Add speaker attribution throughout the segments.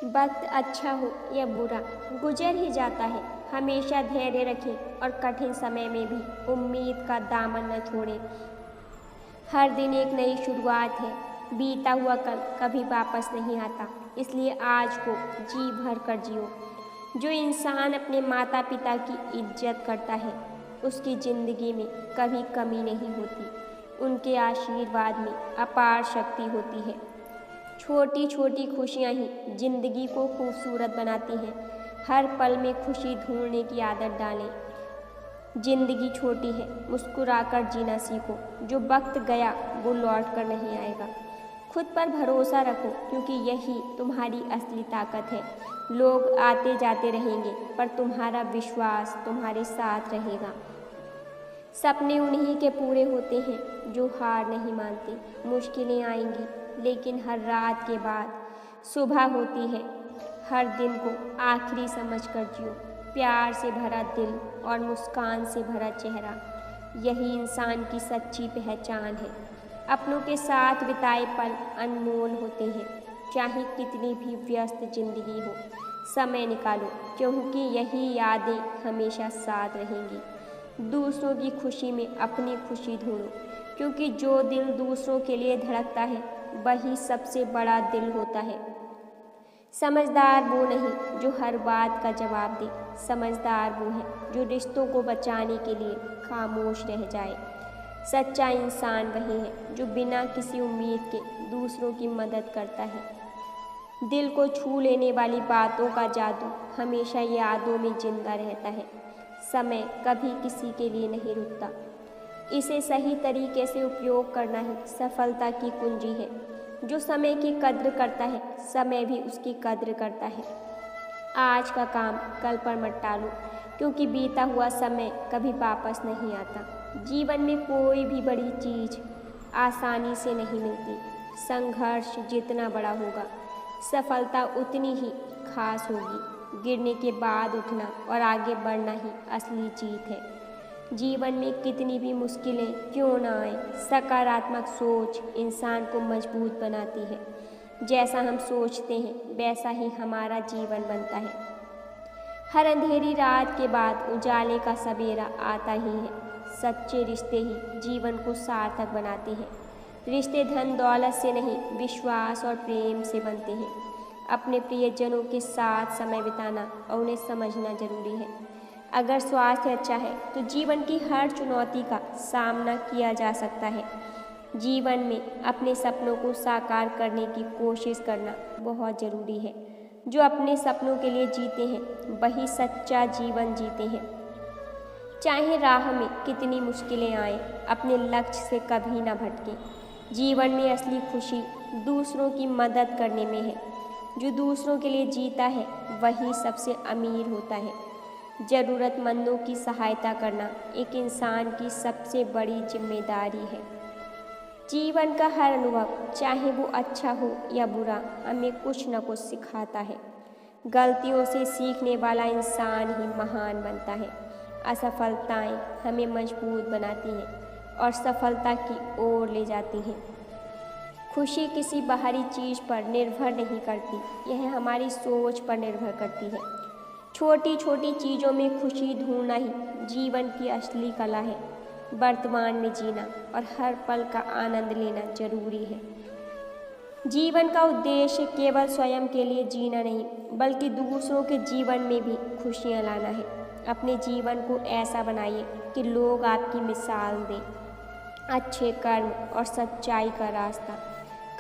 Speaker 1: वक्त अच्छा हो या बुरा गुजर ही जाता है। हमेशा धैर्य रखें और कठिन समय में भी उम्मीद का दामन न छोड़ें। हर दिन एक नई शुरुआत है। बीता हुआ कल कभी वापस नहीं आता, इसलिए आज को जी भर कर जियो। जो इंसान अपने माता पिता की इज्जत करता है उसकी ज़िंदगी में कभी कमी नहीं होती। उनके आशीर्वाद में अपार शक्ति होती है। छोटी छोटी खुशियाँ ही जिंदगी को खूबसूरत बनाती हैं। हर पल में खुशी ढूंढने की आदत डालें। जिंदगी छोटी है, मुस्कुराकर जीना सीखो। जो वक्त गया वो लौट कर नहीं आएगा। खुद पर भरोसा रखो क्योंकि यही तुम्हारी असली ताकत है। लोग आते जाते रहेंगे पर तुम्हारा विश्वास तुम्हारे साथ रहेगा। सपने उन्हीं के पूरे होते हैं जो हार नहीं मानते। मुश्किलें आएंगी लेकिन हर रात के बाद सुबह होती है। हर दिन को आखिरी समझकर जियो। प्यार से भरा दिल और मुस्कान से भरा चेहरा, यही इंसान की सच्ची पहचान है। अपनों के साथ बिताए पल अनमोल होते हैं। चाहे कितनी भी व्यस्त जिंदगी हो, समय निकालो क्योंकि यही यादें हमेशा साथ रहेंगी। दूसरों की खुशी में अपनी खुशी ढूंढो क्योंकि जो दिल दूसरों के लिए धड़कता है वही सबसे बड़ा दिल होता है। समझदार वो नहीं जो हर बात का जवाब दे, समझदार वो है जो रिश्तों को बचाने के लिए खामोश रह जाए। सच्चा इंसान वही है जो बिना किसी उम्मीद के दूसरों की मदद करता है। दिल को छू लेने वाली बातों का जादू हमेशा यादों में जिंदा रहता है। समय कभी किसी के लिए नहीं रुकता, इसे सही तरीके से उपयोग करना ही सफलता की कुंजी है। जो समय की कद्र करता है समय भी उसकी कद्र करता है। आज का काम कल पर मत टालो क्योंकि बीता हुआ समय कभी वापस नहीं आता। जीवन में कोई भी बड़ी चीज़ आसानी से नहीं मिलती। संघर्ष जितना बड़ा होगा सफलता उतनी ही खास होगी। गिरने के बाद उठना और आगे बढ़ना ही असली जीत है। जीवन में कितनी भी मुश्किलें क्यों ना आए, सकारात्मक सोच इंसान को मजबूत बनाती है। जैसा हम सोचते हैं वैसा ही हमारा जीवन बनता है। हर अंधेरी रात के बाद उजाले का सवेरा आता ही है। सच्चे रिश्ते ही जीवन को सार्थक बनाते हैं। रिश्ते धन दौलत से नहीं, विश्वास और प्रेम से बनते हैं। अपने प्रियजनों के साथ समय बिताना और उन्हें समझना जरूरी है। अगर स्वास्थ्य अच्छा है तो जीवन की हर चुनौती का सामना किया जा सकता है। जीवन में अपने सपनों को साकार करने की कोशिश करना बहुत ज़रूरी है। जो अपने सपनों के लिए जीते हैं वही सच्चा जीवन जीते हैं। चाहे राह में कितनी मुश्किलें आएं, अपने लक्ष्य से कभी ना भटकें। जीवन में असली खुशी दूसरों की मदद करने में है। जो दूसरों के लिए जीता है वही सबसे अमीर होता है। ज़रूरतमंदों की सहायता करना एक इंसान की सबसे बड़ी जिम्मेदारी है। जीवन का हर अनुभव चाहे वो अच्छा हो या बुरा हमें कुछ न कुछ सिखाता है। गलतियों से सीखने वाला इंसान ही महान बनता है। असफलताएं हमें मजबूत बनाती हैं और सफलता की ओर ले जाती हैं। खुशी किसी बाहरी चीज़ पर निर्भर नहीं करती, यह हमारी सोच पर निर्भर करती है। छोटी छोटी चीज़ों में खुशी ढूंढना ही जीवन की असली कला है। वर्तमान में जीना और हर पल का आनंद लेना जरूरी है। जीवन का उद्देश्य केवल स्वयं के लिए जीना नहीं बल्कि दूसरों के जीवन में भी खुशियाँ लाना है। अपने जीवन को ऐसा बनाइए कि लोग आपकी मिसाल दें। अच्छे कर्म और सच्चाई का रास्ता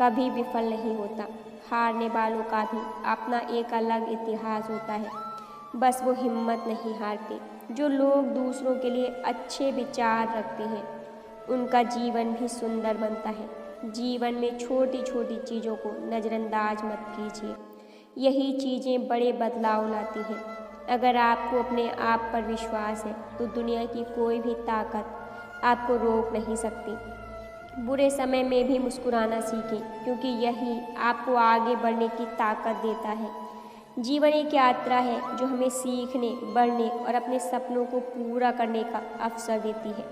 Speaker 1: कभी विफल नहीं होता। हारने वालों का भी अपना एक अलग इतिहास होता है, बस वो हिम्मत नहीं हारते। जो लोग दूसरों के लिए अच्छे विचार रखते हैं उनका जीवन भी सुंदर बनता है। जीवन में छोटी छोटी चीज़ों को नज़रअंदाज मत कीजिए, यही चीज़ें बड़े बदलाव लाती हैं। अगर आपको अपने आप पर विश्वास है तो दुनिया की कोई भी ताकत आपको रोक नहीं सकती। बुरे समय में भी मुस्कुराना सीखें क्योंकि यही आपको आगे बढ़ने की ताकत देता है। जीवन एक यात्रा है जो हमें सीखने, बढ़ने और अपने सपनों को पूरा करने का अवसर देती है।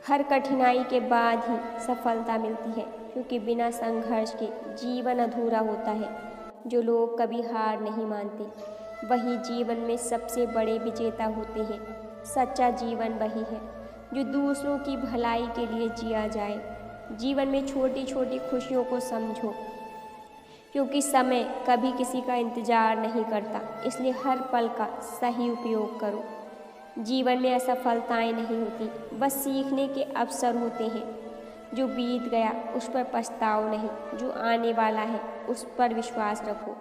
Speaker 1: हर कठिनाई के बाद ही सफलता मिलती है क्योंकि बिना संघर्ष के जीवन अधूरा होता है। जो लोग कभी हार नहीं मानते वही जीवन में सबसे बड़े विजेता होते हैं। सच्चा जीवन वही है जो दूसरों की भलाई के लिए जिया जाए। जीवन में छोटी छोटी खुशियों को समझो, क्योंकि समय कभी किसी का इंतज़ार नहीं करता, इसलिए हर पल का सही उपयोग करो। जीवन में असफलताएं नहीं होती, बस सीखने के अवसर होते हैं। जो बीत गया उस पर पछताओ नहीं, जो आने वाला है उस पर विश्वास रखो।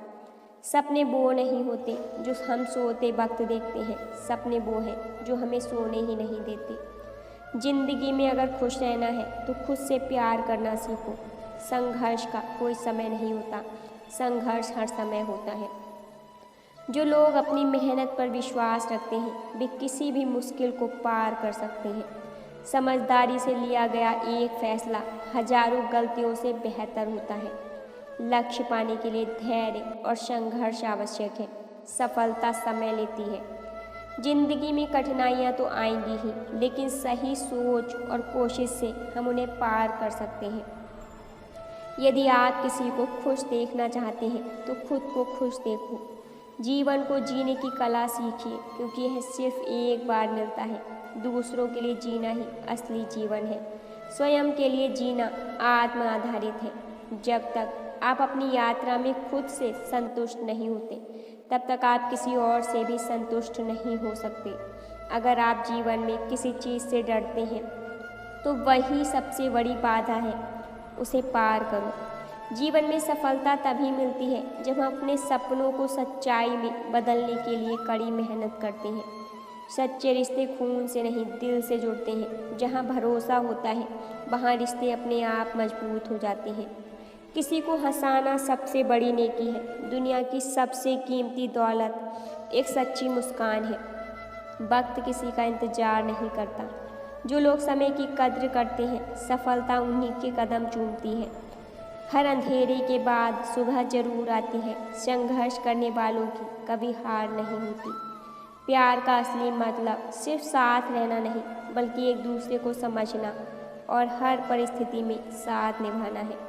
Speaker 1: सपने वो नहीं होते जो हम सोते वक्त देखते हैं, सपने वो हैं जो हमें सोने ही नहीं देते। जिंदगी में अगर खुश रहना है तो खुद से प्यार करना सीखो। संघर्ष का कोई समय नहीं होता, संघर्ष हर समय होता है। जो लोग अपनी मेहनत पर विश्वास रखते हैं वे किसी भी मुश्किल को पार कर सकते हैं। समझदारी से लिया गया एक फैसला हजारों गलतियों से बेहतर होता है। लक्ष्य पाने के लिए धैर्य और संघर्ष आवश्यक है। सफलता समय लेती है। जिंदगी में कठिनाइयाँ तो आएंगी ही, लेकिन सही सोच और कोशिश से हम उन्हें पार कर सकते हैं। यदि आप किसी को खुश देखना चाहते हैं तो खुद को खुश देखो। जीवन को जीने की कला सीखिए, क्योंकि यह सिर्फ एक बार मिलता है। दूसरों के लिए जीना ही असली जीवन है। स्वयं के लिए जीना आत्म आधारित है। जब तक आप अपनी यात्रा में खुद से संतुष्ट नहीं होते, तब तक आप किसी और से भी संतुष्ट नहीं हो सकते। अगर आप जीवन में किसी चीज़ से डरते हैं तो वही सबसे बड़ी बाधा है, उसे पार करो। जीवन में सफलता तभी मिलती है जब हम अपने सपनों को सच्चाई में बदलने के लिए कड़ी मेहनत करते हैं। सच्चे रिश्ते खून से नहीं दिल से जुड़ते हैं। जहाँ भरोसा होता है वहाँ रिश्ते अपने आप मजबूत हो जाते हैं। किसी को हंसाना सबसे बड़ी नेकी है। दुनिया की सबसे कीमती दौलत एक सच्ची मुस्कान है। वक्त किसी का इंतजार नहीं करता। जो लोग समय की कद्र करते हैं सफलता उन्हीं के कदम चूमती है। हर अंधेरे के बाद सुबह जरूर आती है। संघर्ष करने वालों की कभी हार नहीं होती। प्यार का असली मतलब सिर्फ साथ रहना नहीं, बल्कि एक दूसरे को समझना और हर परिस्थिति में साथ निभाना है।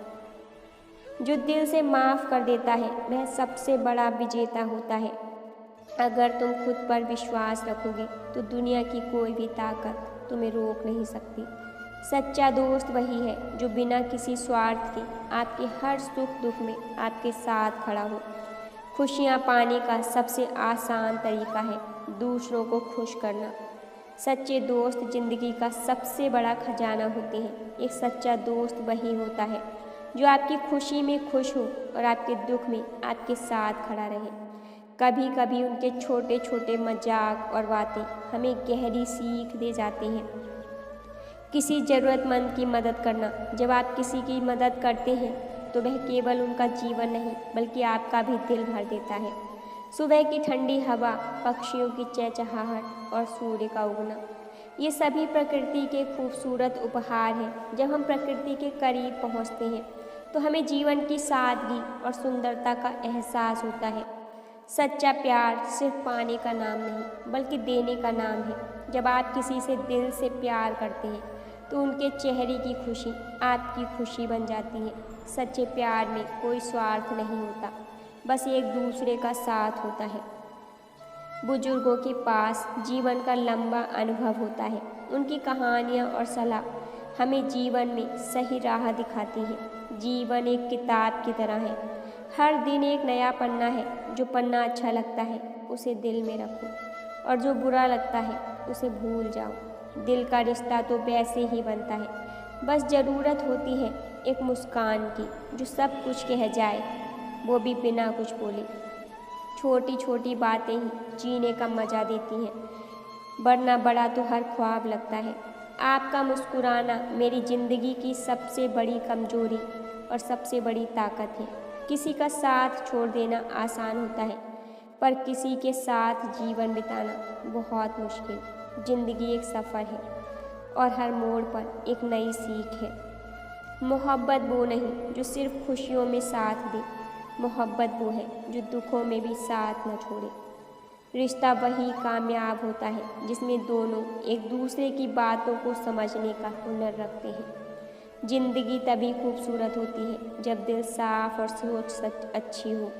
Speaker 1: जो दिल से माफ़ कर देता है वह सबसे बड़ा विजेता होता है। अगर तुम खुद पर विश्वास रखोगे तो दुनिया की कोई भी ताकत तुम्हें रोक नहीं सकती। सच्चा दोस्त वही है जो बिना किसी स्वार्थ के आपके हर सुख दुख में आपके साथ खड़ा हो। खुशियाँ पाने का सबसे आसान तरीका है दूसरों को खुश करना। सच्चे दोस्त जिंदगी का सबसे बड़ा खजाना होते हैं। एक सच्चा दोस्त वही होता है जो आपकी खुशी में खुश हो और आपके दुख में आपके साथ खड़ा रहे। कभी कभी उनके छोटे छोटे मजाक और बातें हमें गहरी सीख दे जाती हैं। किसी ज़रूरतमंद की मदद करना, जब आप किसी की मदद करते हैं तो वह केवल उनका जीवन नहीं बल्कि आपका भी दिल भर देता है। सुबह की ठंडी हवा, पक्षियों की चहचहाहट और सूर्य का उगना, ये सभी प्रकृति के खूबसूरत उपहार हैं। जब हम प्रकृति के करीब पहुंचते हैं तो हमें जीवन की सादगी और सुंदरता का एहसास होता है। सच्चा प्यार सिर्फ पाने का नाम नहीं बल्कि देने का नाम है। जब आप किसी से दिल से प्यार करते हैं तो उनके चेहरे की खुशी आपकी खुशी बन जाती है। सच्चे प्यार में कोई स्वार्थ नहीं होता, बस एक दूसरे का साथ होता है। बुजुर्गों के पास जीवन का लंबा अनुभव होता है। उनकी कहानियाँ और सलाह हमें जीवन में सही राह दिखाती है। जीवन एक किताब की तरह है। हर दिन एक नया पन्ना है। जो पन्ना अच्छा लगता है उसे दिल में रखो और जो बुरा लगता है उसे भूल जाओ। दिल का रिश्ता तो वैसे ही बनता है, बस ज़रूरत होती है एक मुस्कान की जो सब कुछ कह जाए, वो भी बिना कुछ बोले। छोटी छोटी बातें ही जीने का मज़ा देती हैं, वरना बड़ा तो हर ख्वाब लगता है। आपका मुस्कुराना मेरी ज़िंदगी की सबसे बड़ी कमजोरी और सबसे बड़ी ताकत है। किसी का साथ छोड़ देना आसान होता है, पर किसी के साथ जीवन बिताना बहुत मुश्किल। ज़िंदगी एक सफ़र है और हर मोड़ पर एक नई सीख है। मोहब्बत वो नहीं जो सिर्फ खुशियों में साथ दे, मोहब्बत वो है जो दुखों में भी साथ न छोड़े। रिश्ता वही कामयाब होता है जिसमें दोनों एक दूसरे की बातों को समझने का हुनर रखते हैं। ज़िंदगी तभी खूबसूरत होती है जब दिल साफ और सोच सच अच्छी हो।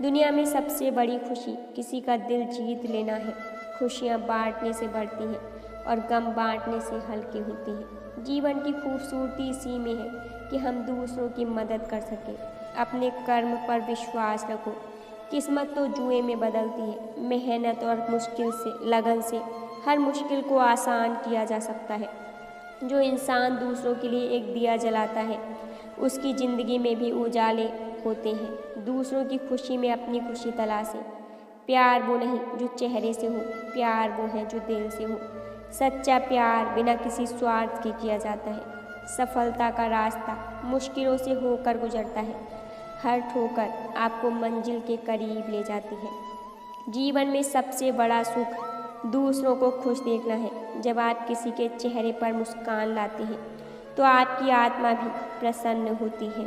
Speaker 1: दुनिया में सबसे बड़ी खुशी किसी का दिल जीत लेना है। खुशियाँ बांटने से बढ़ती हैं और गम बांटने से हल्की होती हैं। जीवन की खूबसूरती इसी में है कि हम दूसरों की मदद कर सकें। अपने कर्म पर विश्वास रखो। किस्मत तो जुए में बदलती है। मेहनत और मुश्किल से, लगन से हर मुश्किल को आसान किया जा सकता है। जो इंसान दूसरों के लिए एक दिया जलाता है, उसकी ज़िंदगी में भी उजाले होते हैं। दूसरों की खुशी में अपनी खुशी तलाशें। प्यार वो नहीं जो चेहरे से हो, प्यार वो है जो दिल से हो। सच्चा प्यार बिना किसी स्वार्थ के किया जाता है। सफलता का रास्ता मुश्किलों से होकर गुजरता है। हर ठोकर आपको मंजिल के करीब ले जाती है। जीवन में सबसे बड़ा सुख दूसरों को खुश देखना है। जब आप किसी के चेहरे पर मुस्कान लाते हैं तो आपकी आत्मा भी प्रसन्न होती है।